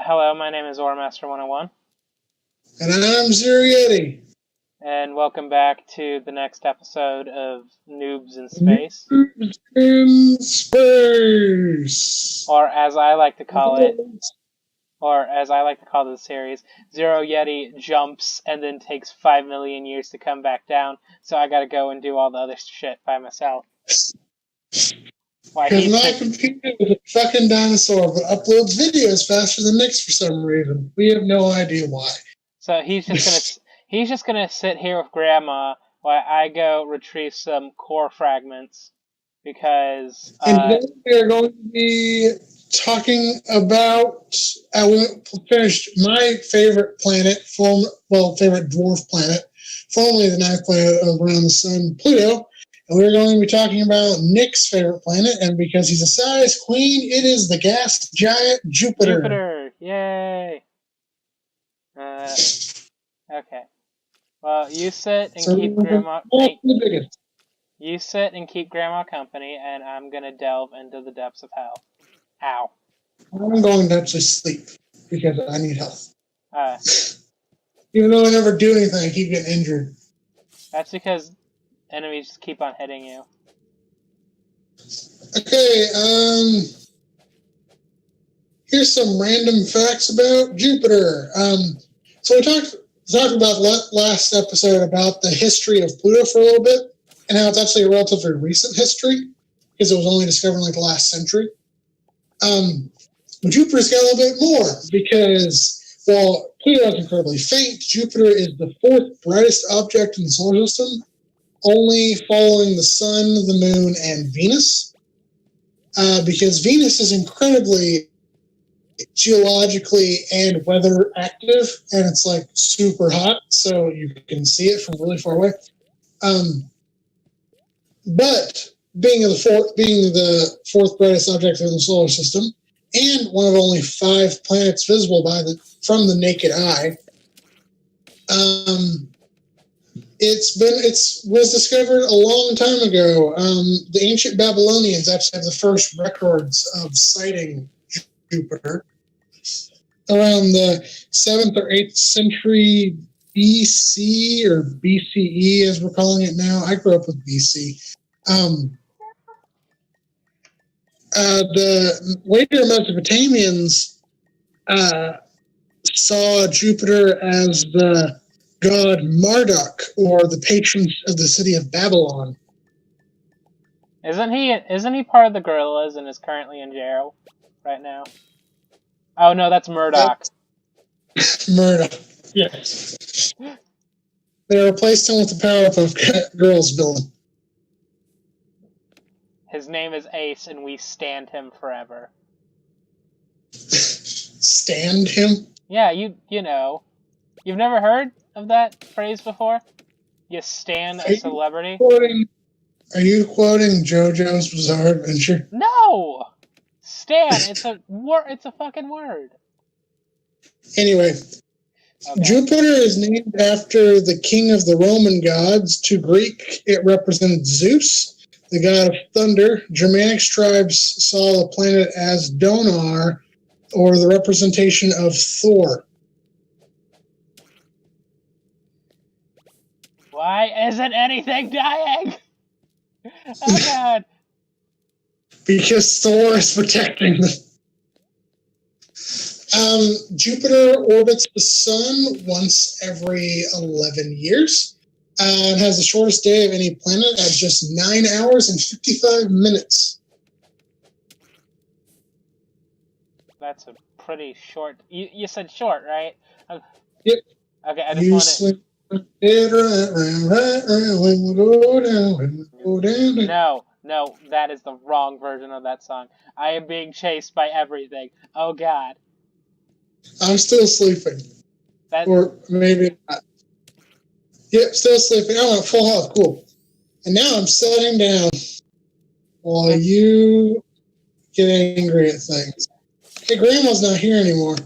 Hello, my name is AuraMaster 101. And I'm Zeroyeti. And welcome back to the next episode of Noobs in Space. Noobs in Space! Or as I like to call it, or as I like to call this series, Zeroyeti jumps and then takes 5 million years to come back down, so I gotta go and do all the other shit by myself. Because my computer is a fucking dinosaur, but uploads videos faster than Nick's for some reason. We have no idea why. So he's just gonna sit here with Grandma while I go retrieve some core fragments, because and then we are going to be talking about. We finished my favorite planet, favorite dwarf planet, formerly the ninth planet around the sun, Pluto. And we're going to be talking about Nick's favorite planet, and because he's a size queen, it is the gas giant Jupiter. Jupiter, yay! Okay. Well, you sit and keep Grandma. You sit and keep Grandma company, and I'm gonna delve into the depths of hell. Ow! I'm going to actually sleep because I need health. Even though I never do anything, I keep getting injured. That's because enemies just keep on hitting you. Okay, here's some random facts about Jupiter. So we talked about last episode about the history of Pluto for a little bit, and how it's actually a relatively recent history, because it was only discovered in like the last century. But Jupiter's got a little bit more, because while Pluto is incredibly faint, Jupiter is the fourth brightest object in the solar system, only following the Sun, the Moon, and Venus. Because Venus is incredibly geologically and weather active, and it's like super hot, so you can see it from really far away. But being the fourth brightest object in the solar system, and one of only 5 planets visible from the naked eye, it was discovered a long time ago. The ancient Babylonians actually have the first records of sighting Jupiter around the 7th or 8th century BC, or BCE as we're calling it now. I grew up with BC. The later Mesopotamians saw Jupiter as the god Marduk, or the patron of the city of Babylon. Isn't he part of the gorillas and is currently in jail right now? Oh no, that's Murdoch. Murdoch, yes. They replaced him with the Powerpuff Girls villain. His name is Ace, and we stand him forever. Stand him? Yeah, you know. You've never heard of that phrase before? You stand a celebrity? Are you quoting JoJo's Bizarre Adventure? No! Stan, it's a fucking word. Anyway, okay. Jupiter is named after the king of the Roman gods. To Greek, it represents Zeus, the god of thunder. Germanic tribes saw the planet as Donar, or the representation of Thor. Why isn't anything dying? Oh god. Because Thor is protecting them. Jupiter orbits the sun once every 11 years. And has the shortest day of any planet at just 9 hours and 55 minutes. That's a pretty short... You said short, right? Yep. Okay, I just want to... No, that is the wrong version of that song. I am being chased by everything. Oh god. I'm still sleeping. Or maybe not. Yep, still sleeping. I'm at full health. Cool. And now I'm sitting down while you get angry at things. Hey, Grandma's not here anymore.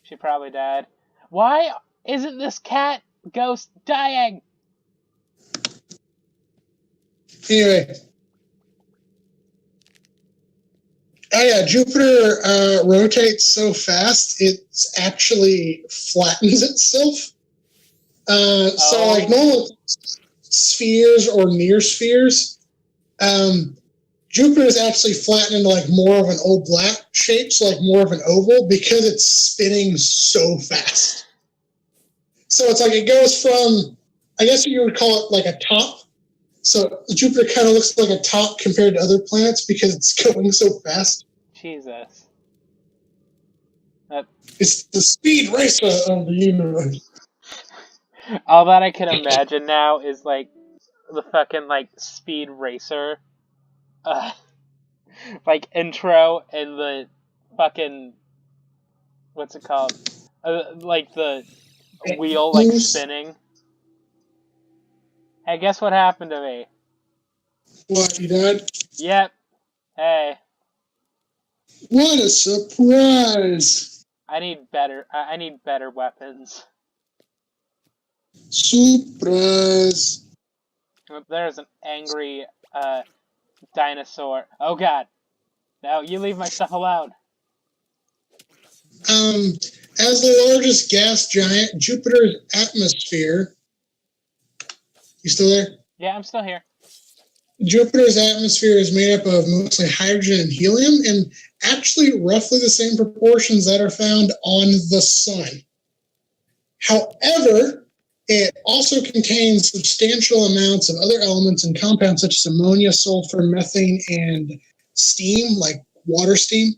She probably died. Why isn't this cat ghost dying? Anyway. Oh yeah, Jupiter rotates so fast it actually flattens itself. So like normal spheres or near spheres, Jupiter is actually flattened into like more of an oblate shape, so like more of an oval, because it's spinning so fast. So it's like it goes from, I guess you would call it like a top. So Jupiter kind of looks like a top compared to other planets because it's going so fast. Jesus. It's the speed racer of the universe. All that I can imagine now is like the fucking like speed racer, like intro and the fucking what's it called? Like the wheel like spinning. Hey, guess what happened to me? What, you died? Yep. Hey. What a surprise! I need better weapons. Surprise! There's an angry dinosaur. Oh god. No, you leave my stuff alone. As the largest gas giant, Jupiter's atmosphere. You still there? Yeah, I'm still here. Jupiter's atmosphere is made up of mostly hydrogen and helium, and actually roughly the same proportions that are found on the Sun. However, it also contains substantial amounts of other elements and compounds such as ammonia, sulfur, methane, and steam, like water steam.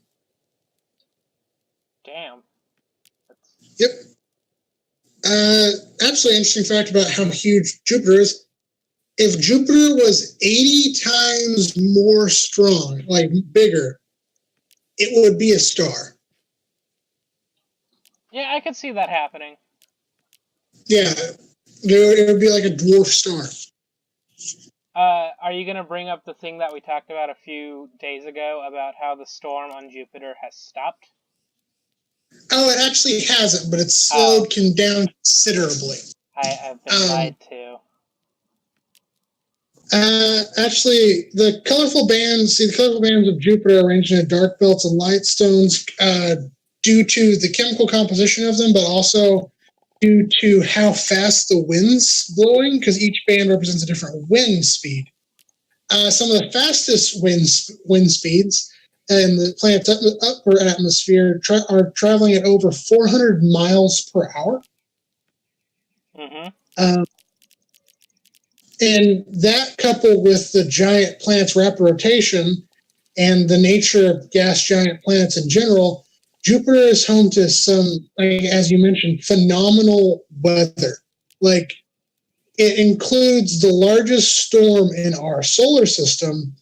Damn. Yep. Actually, interesting fact about how huge Jupiter is. If Jupiter was 80 times more strong, like bigger, it would be a star. Yeah, I could see that happening. Yeah, it would be like a dwarf star. Are you going to bring up the thing that we talked about a few days ago about how the storm on Jupiter has stopped? Oh, it actually hasn't, but it's slowed down considerably. I've been lied to. Actually, the colorful bands of Jupiter are arranged in dark belts and light stones due to the chemical composition of them, but also due to how fast the wind's blowing, because each band represents a different wind speed. Some of the fastest wind speeds in the planet's upper atmosphere are traveling at over 400 miles per hour. Mm-hmm. And that, coupled with the giant planet's rapid rotation and the nature of gas giant planets in general, Jupiter is home to some, like, as you mentioned, phenomenal weather. Like, it includes the largest storm in our solar system,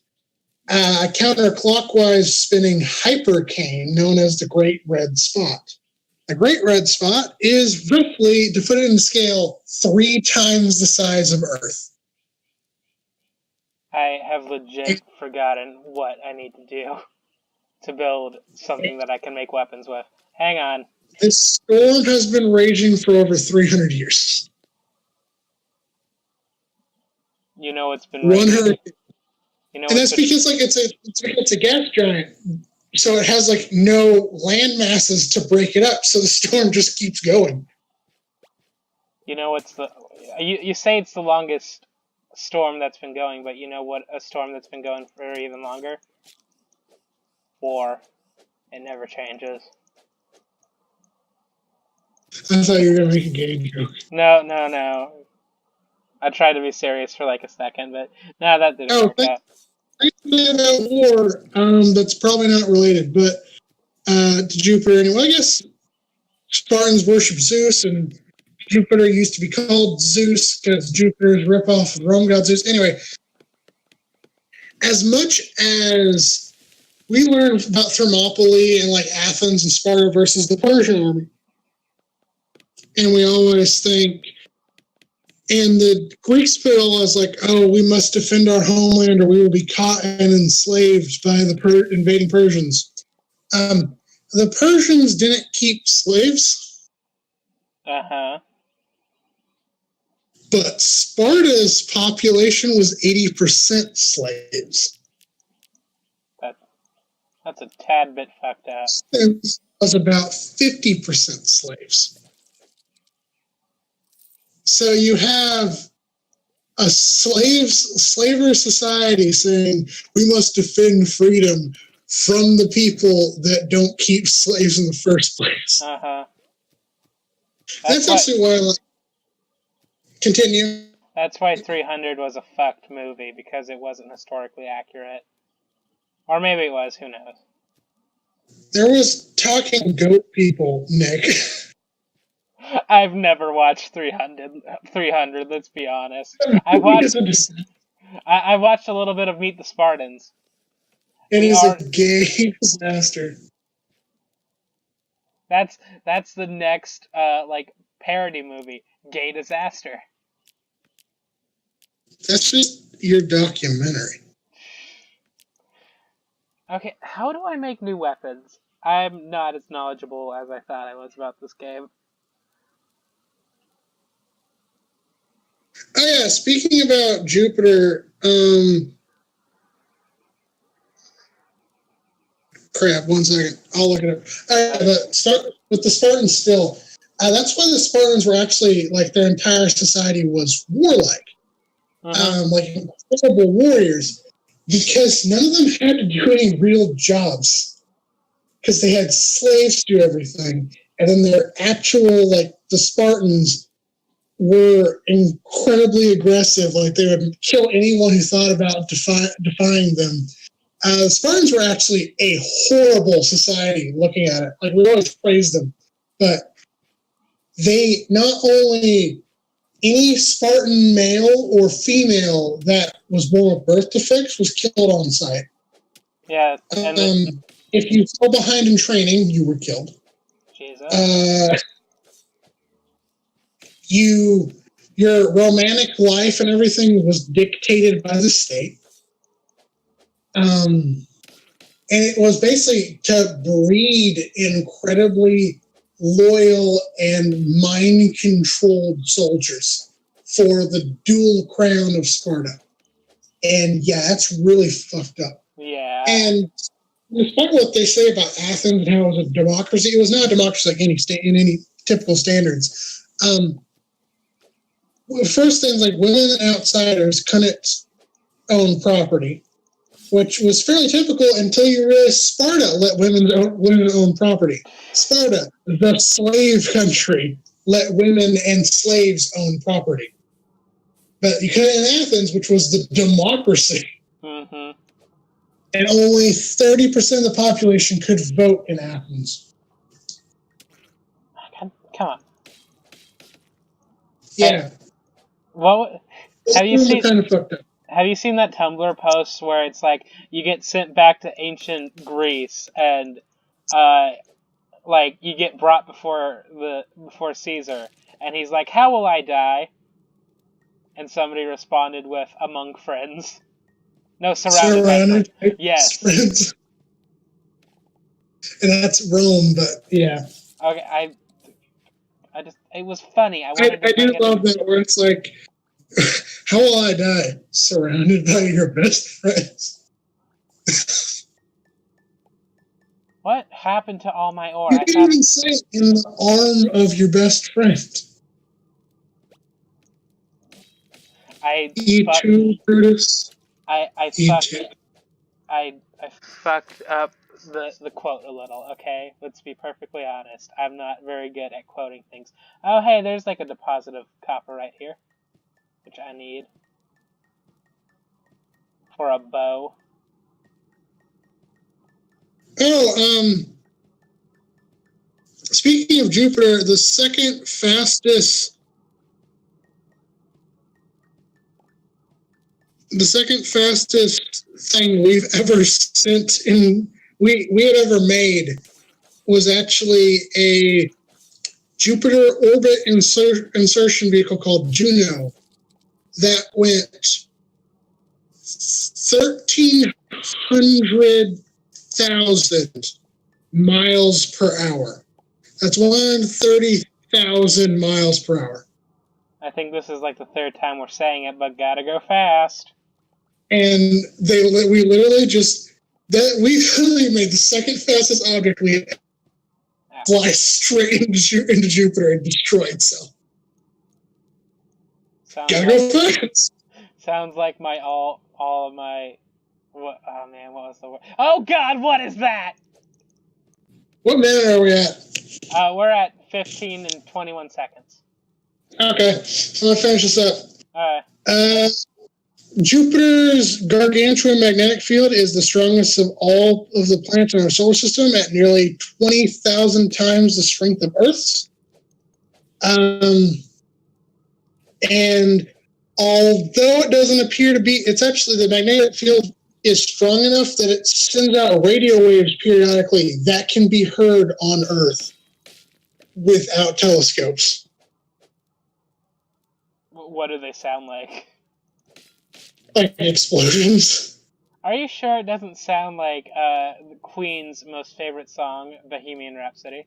a counterclockwise spinning hypercane known as the Great Red Spot. The Great Red Spot is roughly, to put it in scale, 3 times the size of Earth. I have legit forgotten what I need to do to build something that I can make weapons with. Hang on. This storm has been raging for over 300 years. You know it's been raging. And that's because like it's a gas giant, so it has like no land masses to break it up, so the storm just keeps going. You know what's the? You say it's the longest storm that's been going, but you know what? A storm that's been going for even longer? War. It never changes. I thought you were gonna make a game joke. No. I tried to be serious for like a second, but no, that didn't work out. About war, that's probably not related, but to Jupiter anyway. I guess Spartans worship Zeus, and Jupiter used to be called Zeus because Jupiter's ripoff of Rome god Zeus. Anyway, as much as we learn about Thermopylae and like Athens and Sparta versus the Persian army, and we always think, and the Greeks put it all as like, oh, we must defend our homeland or we will be caught and enslaved by the invading Persians. The Persians didn't keep slaves. Uh-huh. But Sparta's population was 80% slaves. That's a tad bit fucked up. It was about 50% slaves. So you have a slaver society saying we must defend freedom from the people that don't keep slaves in the first place. That's actually why I like. Continue. That's why 300 was a fucked movie, because it wasn't historically accurate. Or maybe it was, who knows. There was talking goat people, Nick. I've never watched 300, let's be honest. I watched a little bit of Meet the Spartans. It is a gay disaster. That's the next parody movie, Gay Disaster. That's just your documentary. Okay, how do I make new weapons? I'm not as knowledgeable as I thought I was about this game. Oh yeah, speaking about Jupiter, crap, 1 second. I'll look it up. Start with the Spartans still. That's why the Spartans were actually, like, their entire society was warlike. Like, incredible warriors. Because none of them had to do any real jobs. Because they had slaves do everything. And then their actual, like, the Spartans were incredibly aggressive. Like, they would kill anyone who thought about defying them. The Spartans were actually a horrible society looking at it. Like, we always praised them. But they not only any Spartan male or female that was born with birth defects was killed on sight. Yeah. If you fell behind in training, you were killed. Jesus. Your romantic life and everything was dictated by the state. And it was basically to breed incredibly loyal and mind-controlled soldiers for the dual crown of Sparta. And yeah, that's really fucked up. Yeah. And despite what they say about Athens and how it was a democracy, it was not a democracy like any state in any typical standards. First things like women and outsiders couldn't own property, which was fairly typical until you realize Sparta let women own property. Sparta, the slave country, let women and slaves own property. But you couldn't in Athens, which was the democracy. Mm-hmm. And only 30% of the population could vote in Athens. Come on. Yeah. Have you seen? Kind of fucked up. Have you seen that Tumblr post where it's like you get sent back to ancient Greece and like you get brought before Caesar and he's like, "How will I die?" And somebody responded with, "Among friends." No, surrounded by friends. Yes. Friends. And that's Rome, but yeah. Okay, it was funny. I do love that where it's like, how will I die? Surrounded by your best friends. What happened to all my ore? You didn't even say in the arm of your best friend. Brutus. I fucked up the quote a little, okay? Let's be perfectly honest. I'm not very good at quoting things. Oh, hey, there's like a deposit of copper right here, which I need for a bow. Oh, speaking of Jupiter, the second fastest thing we've ever sent in we had ever made was actually a Jupiter orbit insertion vehicle called Juno that went 1,300,000 miles per hour. That's 130,000 miles per hour. I think this is like the third time we're saying it, but gotta go fast. And we literally just That we literally made the second fastest object we had fly straight into Jupiter and destroy itself. Gotta go fast. Sounds like my all of my. What? Oh man, what was the word? Oh God, what is that? What minute are we at? We're at 15 and 21 seconds. Okay, so I'm gonna finish this up. All right. Jupiter's gargantuan magnetic field is the strongest of all of the planets in our solar system at nearly 20,000 times the strength of Earth's. And although it doesn't appear to be, it's actually the magnetic field is strong enough that it sends out radio waves periodically that can be heard on Earth without telescopes. What do they sound like? Like explosions. Are you sure it doesn't sound like Queen's most favorite song, Bohemian Rhapsody?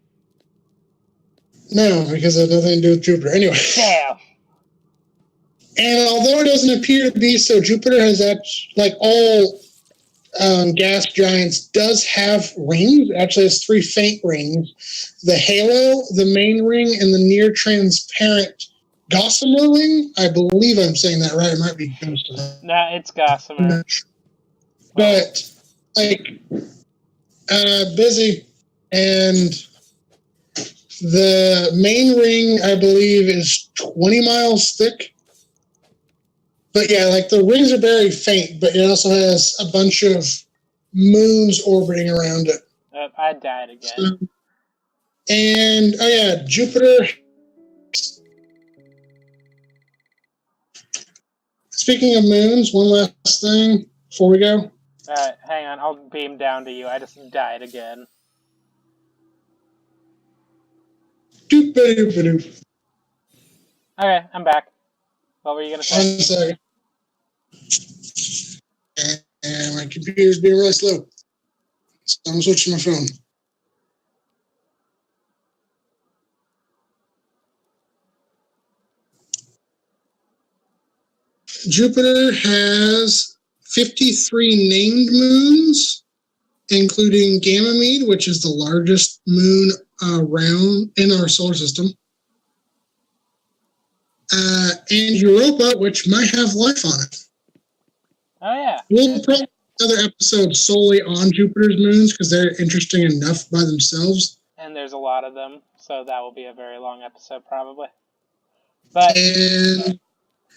No, because it has nothing to do with Jupiter. Anyway. Damn. And although it doesn't appear to be so, Jupiter has like all gas giants does have rings. Actually, has 3 faint rings: the halo, the main ring, and the near transparent Gossamer ring. I believe I'm saying that right. It might be Gossamer. Nah, it's Gossamer. But busy, and the main ring I believe is 20 miles thick. But yeah, like the rings are very faint, but it also has a bunch of moons orbiting around it. I died again. And oh yeah, Jupiter. Speaking of moons, one last thing before we go. Hang on, I'll beam down to you. I just died again. Doop-a-doop-a-doop. Okay, I'm back. What were you going to say? 1 second. And my computer's being really slow. So I'm switching my phone. Jupiter has 53 named moons, including Ganymede, which is the largest moon around in our solar system, and Europa, which might have life on it. Oh, yeah. We'll probably do another episode solely on Jupiter's moons because they're interesting enough by themselves. And there's a lot of them, so that will be a very long episode probably. But and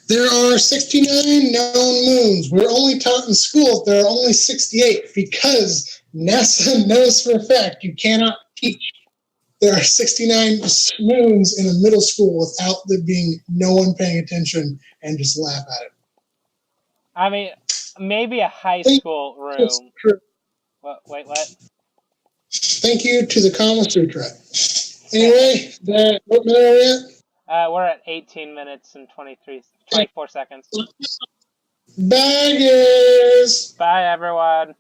there are 69 known moons. We're only taught in school there are only 68 because NASA knows for a fact you cannot teach. There are 69 moons in a middle school without there being no one paying attention and just laugh at it. I mean, maybe a high school room. What? Wait, what? Thank you to the Kama Sutra. Anyway, what minute are we at? We're at 18 minutes and 24 seconds. Bye, guys. Bye, everyone.